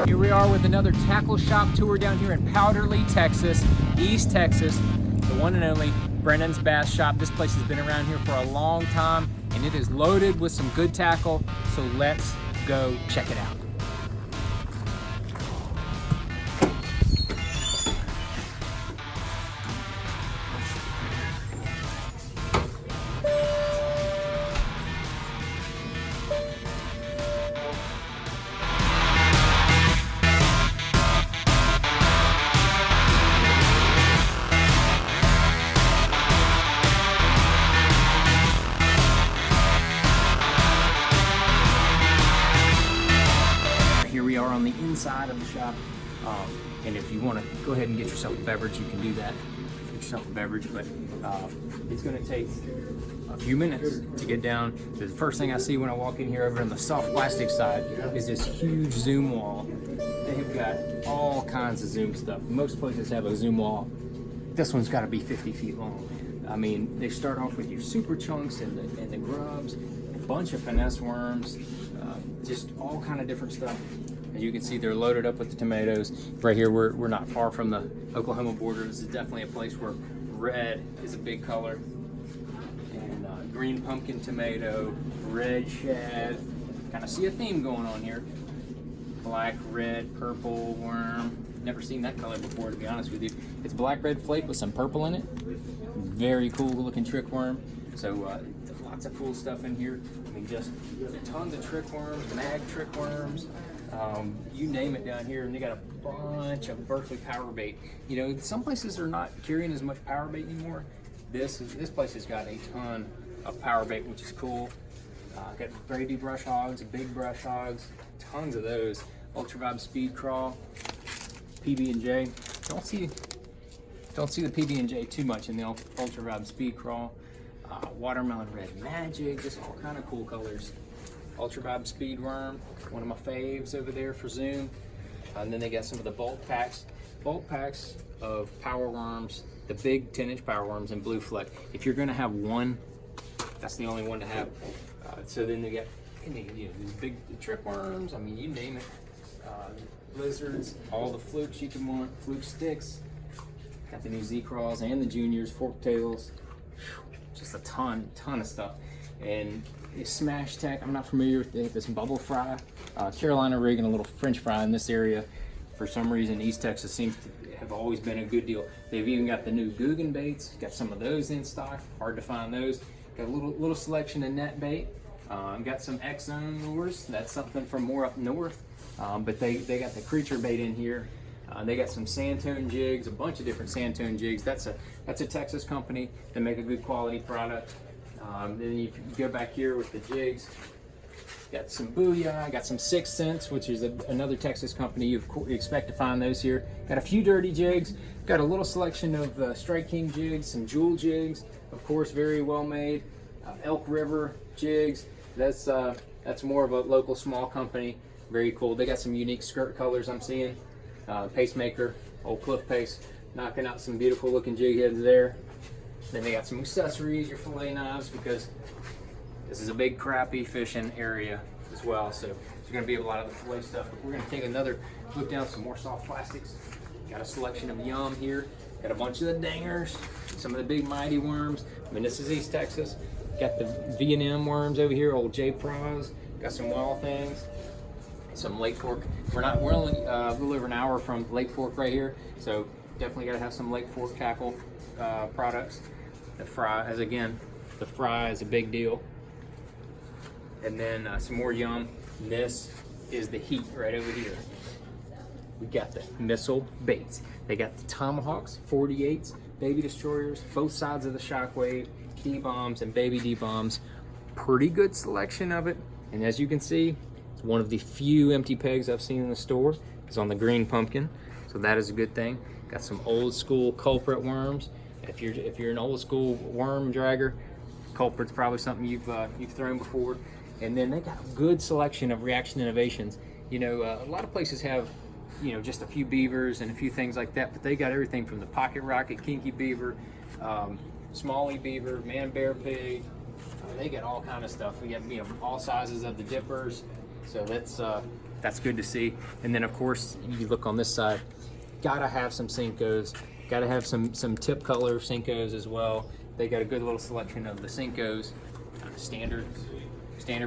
Here we are with another tackle shop tour down here in Powderly, Texas, East Texas, the one and only Brennan's Bass Shop. This place has been around here for a long time and it is loaded with some good tackle, so let's go check it out. Here we are on the inside of the shop, and if you want to go ahead and get yourself a beverage, you can do that. Get yourself a beverage, but it's going to take a few minutes to get down. The first thing I see when I walk in here over on the soft plastic side is this huge zoom wall. They've got all kinds of zoom stuff. Most places have a zoom wall. This one's got to be 50 feet long. I mean, they start off with your super chunks and the grubs, a bunch of finesse worms, just all kind of different stuff. As you can see, they're loaded up with the tomatoes. Right here, we're not far from the Oklahoma border. This is definitely a place where red is a big color. And green pumpkin tomato, red shad. Kind of see a theme going on here. Black, red, purple worm. Never seen that color before, to be honest with you. It's black red flake with some purple in it. Very cool looking trick worm. So lots of cool stuff in here. I mean, just tons of trick worms, mag trick worms. You name it down here, and they got a bunch of Berkeley power bait. You know, some places are not carrying as much power bait anymore. This place has got a ton of power bait, which is cool. Got Brady brush hogs, big brush hogs, tons of those. Ultra Vibe Speed Crawl, PB&J. Don't see the PB&J too much in the Ultra Vibe Speed Crawl. Watermelon Red Magic, just all kind of cool colors. Ultra Vibe Speed Worm, one of my faves over there for Zoom. And then they got some of the bulk packs of power worms, the big 10-inch power worms in Blue Fleck. If you're gonna have one, that's the only one to have. So then they got these big trick worms, I mean, you name it. Lizards, all the flukes you can want, fluke sticks. Got the new Z-Crawls and the juniors, fork tails. Just a ton of stuff. And Smash Tech, I'm not familiar with this bubble fry. Carolina rig and a little French fry in this area. For some reason, East Texas seems to have always been a good deal. They've even got the new Guggen baits. Got some of those in stock. Hard to find those. Got a little selection of net bait. Got some X-Zone lures. That's something from more up north. But they got the creature bait in here. They got some sandtone jigs, a bunch of different sandtone jigs. That's a Texas company that make a good quality product. Then you go back here with the jigs. Got some Booyah, got some 6th Sense, which is another Texas company. You expect to find those here. Got a few dirty jigs. Got a little selection of Strike King jigs, some jewel jigs, of course, very well made. Elk River jigs. That's more of a local small company. Very cool. They got some unique skirt colors I'm seeing. Pacemaker, Old Cliff Pace, knocking out some beautiful looking jig heads there. Then they got some accessories, your fillet knives, because this is a big crappie fishing area as well. So there's going to be a lot of the fillet stuff. But we're going to take another look down some more soft plastics. Got a selection of Yum here. Got a bunch of the dingers, some of the big mighty worms. I mean, this is East Texas. Got the V&M worms over here, old J Pros. Got some wild things. Some Lake Fork. We're only a little over an hour from Lake Fork right here, so definitely got to have some Lake Fork tackle products. The fry is a big deal. And then some more Yum. And this is the heat right over here. We got the missile baits. They got the Tomahawks, 48s, baby destroyers, both sides of the Shockwave, D-bombs and baby D-bombs. Pretty good selection of it. And as you can see, it's one of the few empty pegs I've seen in the store. It's on the green pumpkin, so that is a good thing. Got some old school culprit worms. If you're an old school worm dragger, culprit's probably something you've thrown before. And then they got a good selection of Reaction Innovations. You know, a lot of places have, you know, just a few beavers and a few things like that, but they got everything from the Pocket Rocket, Kinky Beaver, Smalley Beaver, Man Bear Pig, they get all kind of stuff. We got, you know, all sizes of the dippers, so that's good to see. And then of course you look on this side, gotta have some Senkos, gotta have some tip color Senkos as well. They got a good little selection of the Senkos, standard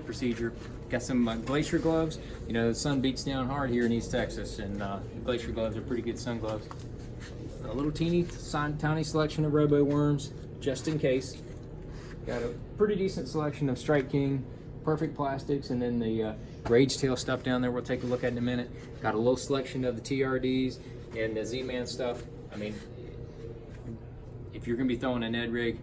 procedure. Got some glacier gloves. You know, the sun beats down hard here in East Texas, and the glacier gloves are pretty good sun gloves. A little tiny selection of robo worms, just in case. Got a pretty decent selection of Strike King, perfect plastics, and then the Rage Tail stuff down there we'll take a look at in a minute. Got a little selection of the TRDs and the Z-Man stuff. I mean, if you're gonna be throwing a Ned rig,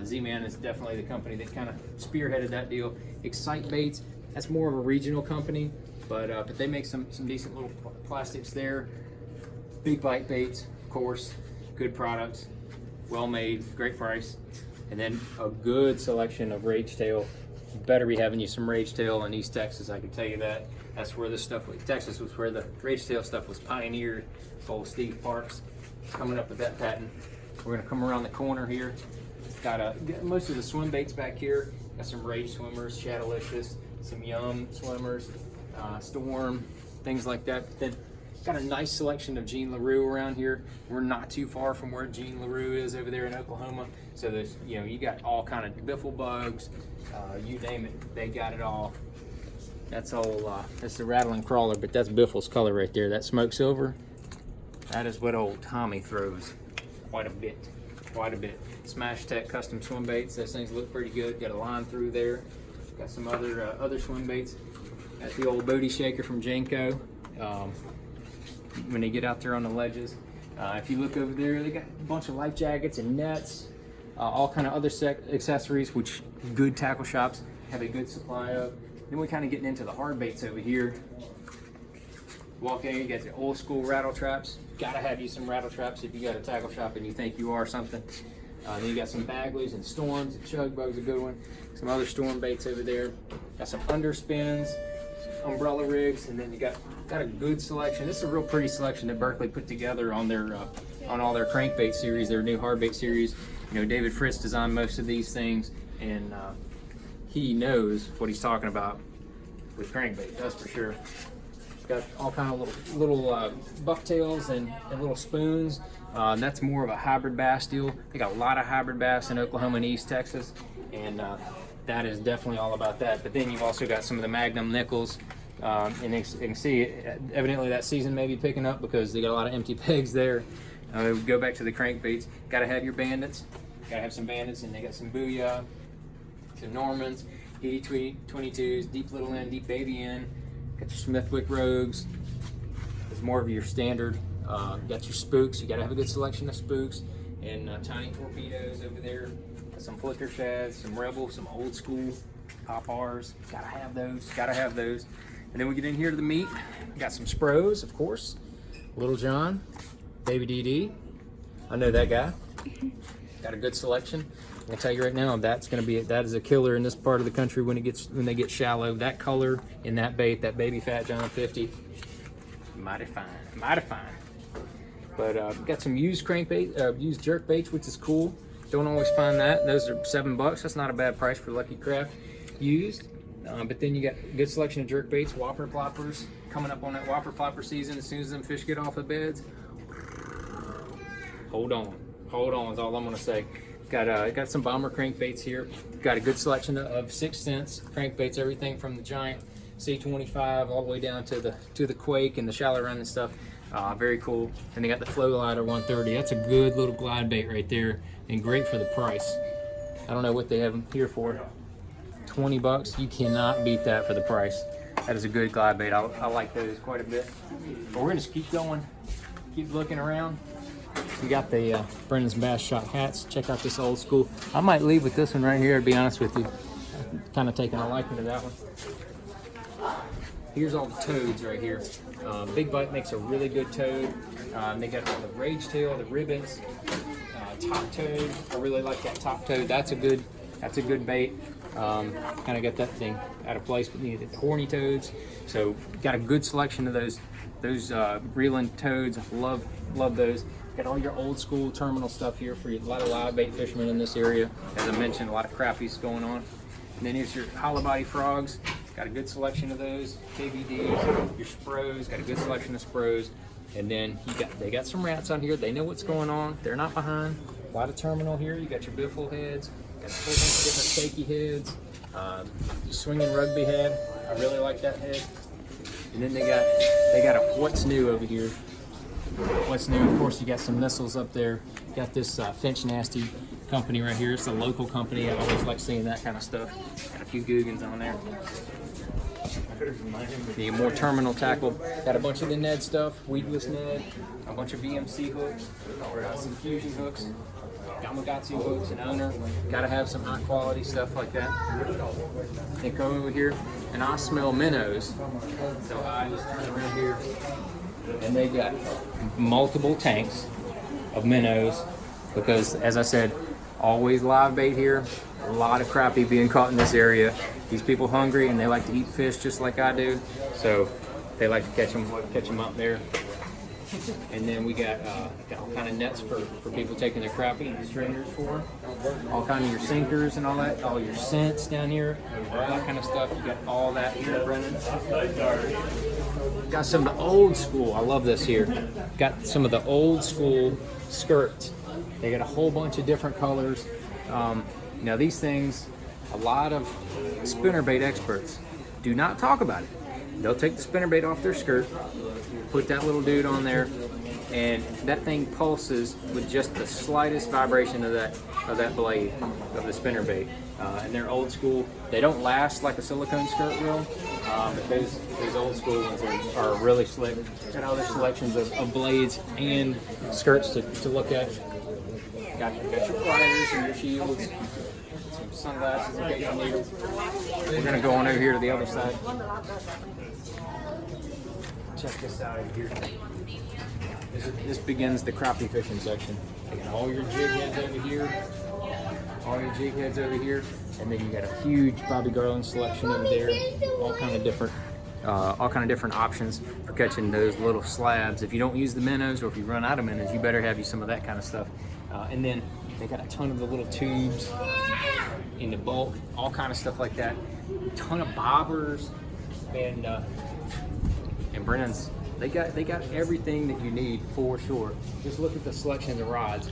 Z-Man is definitely the company that kind of spearheaded that deal. Excite Baits, that's more of a regional company, but they make some decent little plastics there. Big Bite Baits, of course, good products, well made, great price. And then a good selection of Rage Tail. You better be having you some Rage Tail in East Texas, I can tell you that. That's where this stuff, Texas was where the Rage Tail stuff was pioneered. Old Steve Parks coming up with that patent. We're gonna come around the corner here. Got most of the swim baits back here. Got some Rage swimmers, Shadowlicious, some Yum swimmers, Storm, things like that. Then got a nice selection of Jean LaRue around here. We're not too far from where Jean LaRue is over there in Oklahoma. So there's, you know, you got all kind of biffle bugs, you name it, they got it all. That's all, that's the rattling crawler, but that's Biffle's color right there. That smoke silver, that is what old Tommy throws quite a bit, quite a bit. Smash Tech custom swim baits. Those things look pretty good. Got a line through there. Got some other swim baits. Got the old booty shaker from Jenko. When they get out there on the ledges, if you look over there, they got a bunch of life jackets and nets, all kind of other accessories, which good tackle shops have a good supply of. Then we're kind of getting into the hard baits over here. Walk in, you got the old school rattle traps. Gotta have you some rattle traps if you got a tackle shop and you think you are something. Then you got some Bagleys and Storms. The Chug Bug's a good one. Some other storm baits over there. Got some underspins, some umbrella rigs, and then you got a good selection. This is a real pretty selection that Berkley put together on their on all their crankbait series, their new hard bait series. You know, David Fritz designed most of these things, and he knows what he's talking about with crankbait. That's for sure. Got all kind of little bucktails and little spoons. That's more of a hybrid bass deal. They got a lot of hybrid bass in Oklahoma and East Texas, and that is definitely all about that. But then you've also got some of the Magnum nickels, and you can see evidently that season may be picking up because they got a lot of empty pegs there. Go back to the crankbaits. Got to have your bandits. Got to have some bandits, and they got some Booyah, some Normans, ED22s, deep little end, deep baby end. Got your Smithwick Rogues. It's more of your standard. Got your spooks. You got to have a good selection of spooks and tiny torpedoes over there. Got some flicker shads, some Rebel, some old school pop R's. Gotta have those. Gotta have those. And then we get in here to the meat. We got some Spros, of course. Little John, Baby DD. I know that guy. Got a good selection. I can tell you right now, that is a killer in this part of the country when they get shallow. That color in that bait, that Baby Fat John 50, mighty fine, mighty fine. But got some used crankbait, used jerk baits, which is cool. Don't always find that. Those are $7. That's not a bad price for Lucky Craft used. But then you got a good selection of jerk baits, whopper ploppers. Coming up on that whopper plopper season, as soon as them fish get off the beds, hold on is all I'm gonna say. Got some bomber crankbaits here. Got a good selection of 6 cents crankbaits, everything from the giant C25 all the way down to the Quake and the shallow run and stuff. Very cool. And they got the Flow Glider 130. That's a good little glide bait right there, and great for the price. I don't know what they have them here for. $20. You cannot beat that for the price. That is a good glide bait. I like those quite a bit. But we're gonna just keep going, keep looking around. We got the Brennan's Bass Shot hats. Check out this old school. I might leave with this one right here, to be honest with you. I'm kind of taking a liking to that one. Here's all the toads right here. Big Bite makes a really good toad. They got all the Rage Tail, the ribbons, top toad. I really like that top toad. That's a good bait. Kind of got that thing out of place, but you need the horny toads. So got a good selection of those reeling toads. Love those. Got all your old school terminal stuff here for you. A lot of live bait fishermen in this area. As I mentioned, a lot of crappies going on. And then here's your hollow body frogs. Got a good selection of those. KVDs, your spros, got a good selection of spros. And then they got some rats on here. They know what's going on. They're not behind. A lot of terminal here. You got your biffle heads. Got a whole bunch of different shaky heads. Swinging rugby head. I really like that head. And then they got a what's new over here. What's new? Of course, you got some missiles up there. Got this Finch Nasty company right here. It's a local company. I always like seeing that kind of stuff. Got a few Googans on there. The more terminal tackle. Got a bunch of the Ned stuff, weedless Ned, a bunch of VMC hooks, or some fusion hooks, Gamakatsu hooks, and owner. Got to have some high quality stuff like that. They come over here, and I smell minnows. So I just turn around here, and they got multiple tanks of minnows because, as I said, always live bait here. A lot of crappie being caught in this area. These people hungry and they like to eat fish just like I do, so they like to catch them up there. And then we got all kind of nets for people taking their crappie and strainers for. All kind of your sinkers and all that, all your scents down here, all that kind of stuff. You got all that here at Brennan. Got some of the old school. I love this here. Got some of the old school skirts. They got a whole bunch of different colors. Now these things, a lot of spinnerbait experts do not talk about it. They'll take the spinnerbait off their skirt, put that little dude on there, and that thing pulses with just the slightest vibration of that blade of the spinnerbait. And they're old school. They don't last like a silicone skirt will, but those old school ones are really slick. Got all their selections of blades and skirts to look at. Got your pliers and your shields. Some sunglasses in case you need them. We're gonna go on over here to the other side. Check this out over here. This begins the crappie fishing section. You got all your jig heads over here, and then you got a huge Bobby Garland selection over there. All kind of different options for catching those little slabs. If you don't use the minnows, or if you run out of minnows, you better have you some of that kind of stuff. And then they got a ton of the little tubes in the bulk, all kind of stuff like that. A ton of bobbers, and Brennan's. They got everything that you need for sure. Just look at the selection of the rods.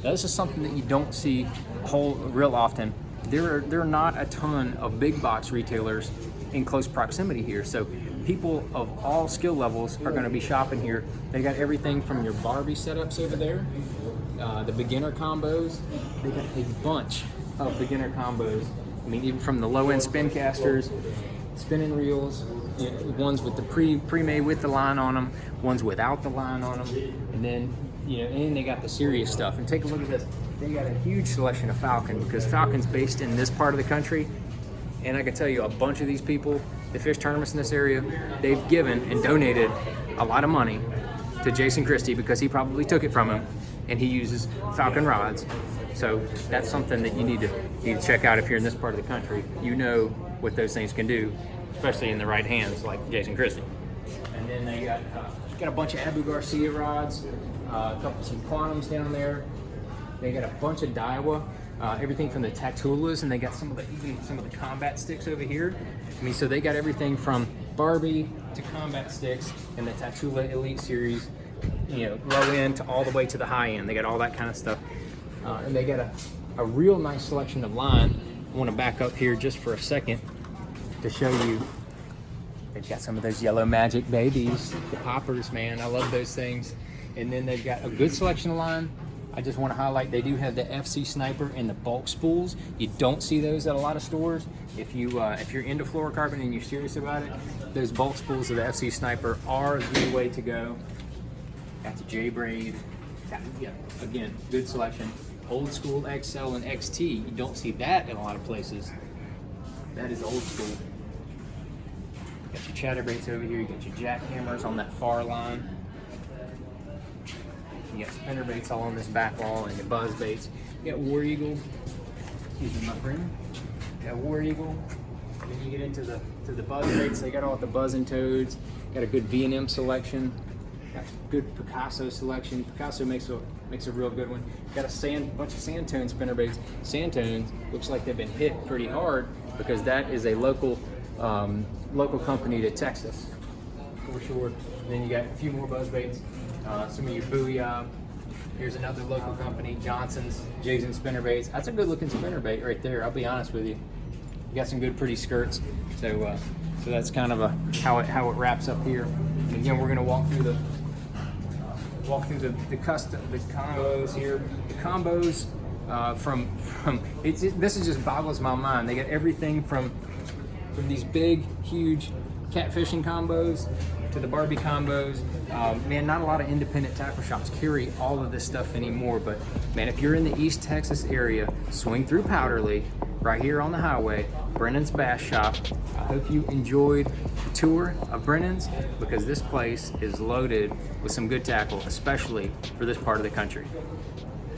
Now, this is something that you don't see real often. There are not a ton of big box retailers in close proximity here, so people of all skill levels are going to be shopping here. They got everything from your Barbie setups over there, the beginner combos. They got a bunch of beginner combos. I mean, even from the low-end spin casters, spinning reels, ones with the pre-made with the line on them, ones without the line on them, and then and they got the serious stuff. And take a look at this. They got a huge selection of Falcon, because Falcon's based in this part of the country, and I can tell you a bunch of these people that fish tournaments in this area, they've given and donated a lot of money to Jason Christie because he probably took it from him, and he uses Falcon rods. So that's something that you need to check out if you're in this part of the country. You know what those things can do, especially in the right hands like Jason Christie. And then they got a bunch of Abu Garcia rods, some Quantums down there. They got a bunch of Daiwa, everything from the Tatulas, and they got even some of the combat sticks over here. I mean, so they got everything from Barbie to combat sticks and the Tatula Elite Series, low end to all the way to the high end. They got all that kind of stuff. And they got a real nice selection of line. I want to back up here just for a second to show you. They've got some of those yellow magic babies, the poppers, man. I love those things. And then they've got a good selection of line. I just want to highlight, they do have the FC Sniper and the bulk spools. You don't see those at a lot of stores. If you're into fluorocarbon and you're serious about it, those bulk spools of the FC Sniper are the way to go. Got the J-Braid. Again, good selection. Old school XL and XT. You don't see that in a lot of places. That is old school. Got your chatterbaits over here. You got your jackhammers on that far line. You got spinnerbaits all on this back wall, and your buzz baits. You got War Eagle. Excuse me, my friend. You got War Eagle. And then you get into the buzz baits. They got all the buzz and toads. Got a good V&M selection. Got good Picasso selection. Picasso makes a real good one. Got a bunch of sand tone spinnerbaits. Sand tones looks like they've been hit pretty hard because that is a local company to Texas for sure. Then you got a few more buzzbaits. Some of your Booyah. Here's another local company, Johnson's jigs and spinnerbaits. That's a good looking spinnerbait right there. I'll be honest with you. You got some good pretty skirts. So that's kind of how it wraps up here. And again, we're gonna walk through the combos here. The combos this is just boggles my mind. They got everything from these big, huge catfishing combos to the Barbie combos. Man, not a lot of independent tackle shops carry all of this stuff anymore, but man, if you're in the East Texas area, swing through Powderly, right here on the highway, Brennan's Bass Shop. I hope you enjoyed the tour of Brennan's, because this place is loaded with some good tackle, especially for this part of the country.